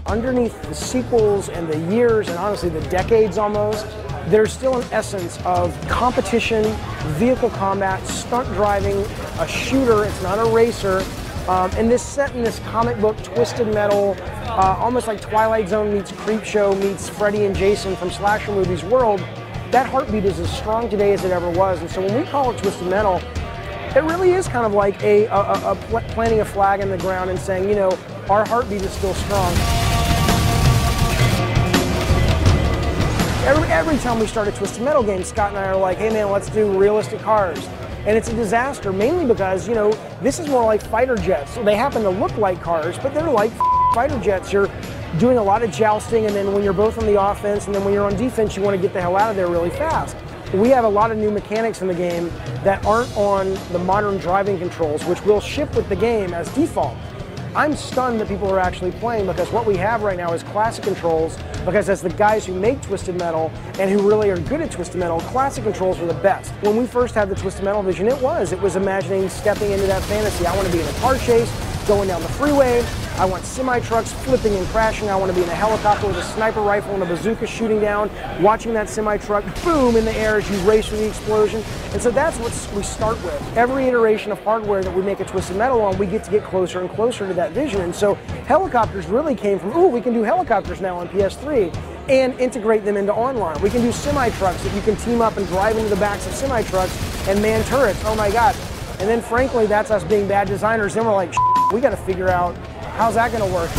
Underneath the sequels and the years and honestly the decades almost, there's still an essence of competition, vehicle combat, stunt driving, a shooter, it's not a racer. And this set in this comic book, Twisted Metal, almost like Twilight Zone meets Creepshow meets Freddy and Jason from slasher movies world, that heartbeat is as strong today as it ever was. And so when we call it Twisted Metal, it really is kind of like planting a flag in the ground and saying, you know, our heartbeat is still strong. Every time we start a Twisted Metal game, Scott and I are like, hey man, let's do realistic cars. And it's a disaster, mainly because, you know, this is more like fighter jets. So they happen to look like cars, but they're like fighter jets. You're doing a lot of jousting, and then when you're both on the offense and then when you're on defense, you want to get the hell out of there really fast. We have a lot of new mechanics in the game that aren't on the modern driving controls, which will ship with the game as default. I'm stunned that people are actually playing, because what we have right now is classic controls, because as the guys who make Twisted Metal and who really are good at Twisted Metal, classic controls are the best. When we first had the Twisted Metal vision, it was imagining stepping into that fantasy. I want to be in a car chase, going down the freeway. I want semi-trucks flipping and crashing. I want to be in a helicopter with a sniper rifle and a bazooka shooting down, watching that semi-truck boom in the air as you race through the explosion. And so that's what we start with. Every iteration of hardware that we make a Twisted Metal on, we get to get closer and closer to that vision. And so helicopters really came from, ooh, we can do helicopters now on PS3 and integrate them into online. We can do semi-trucks that you can team up and drive into the backs of semi-trucks and man turrets. Oh my God. And then frankly, that's us being bad designers. Then we're like, we got to figure out, how's that going to work?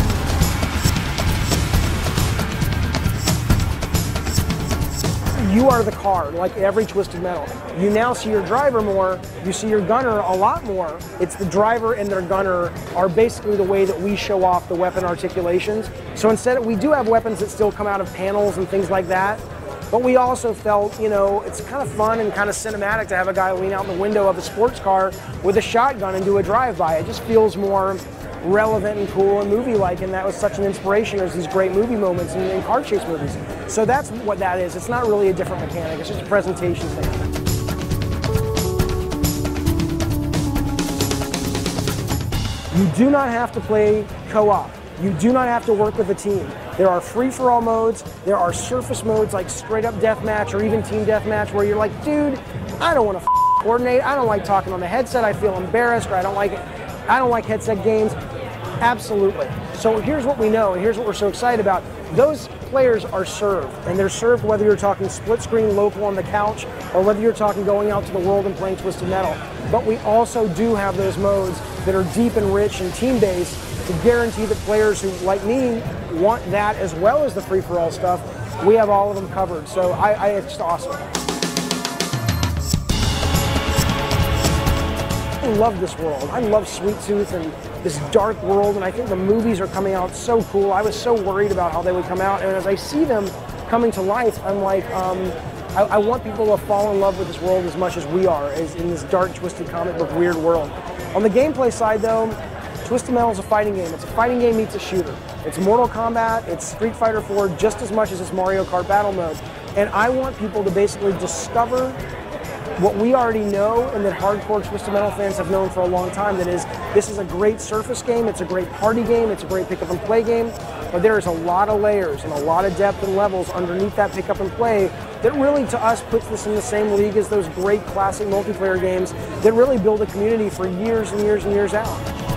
You are the car, like every Twisted Metal. You now see your driver more, you see your gunner a lot more. It's the driver and their gunner are basically the way that we show off the weapon articulations. So instead, we do have weapons that still come out of panels and things like that, but we also felt, you know, it's kind of fun and kind of cinematic to have a guy lean out the window of a sports car with a shotgun and do a drive-by. It just feels more relevant and cool and movie-like, and that was such an inspiration as these great movie moments in car chase movies. So that's what that is. It's not really a different mechanic, it's just a presentation thing. You do not have to play co-op. You do not have to work with a team. There are free-for-all modes, there are surface modes like straight-up deathmatch or even team deathmatch where you're like, dude, I don't want to coordinate, I don't like talking on the headset, I feel embarrassed, or I don't like headset games. Absolutely. So here's what we know, and here's what we're so excited about. Those players are served, and they're served whether you're talking split screen local on the couch or whether you're talking going out to the world and playing Twisted Metal. But we also do have those modes that are deep and rich and team-based to guarantee that players who, like me, want that as well as the free-for-all stuff, we have all of them covered. So it's just awesome. I love this world. I love Sweet Tooth and this dark world, and I think the movies are coming out so cool. I was so worried about how they would come out, and as I see them coming to life, I'm like, I want people to fall in love with this world as much as we are, as in this dark, twisted comic book weird world. On the gameplay side though, Twisted Metal is a fighting game. It's a fighting game meets a shooter. It's Mortal Kombat, it's Street Fighter 4 just as much as it's Mario Kart Battle Mode. And I want people to basically discover what we already know and that hardcore Twisted Metal fans have known for a long time, that is, this is a great surface game, it's a great party game, it's a great pick up and play game, but there is a lot of layers and a lot of depth and levels underneath that pick up and play that really, to us, puts this in the same league as those great classic multiplayer games that really build a community for years and years and years out.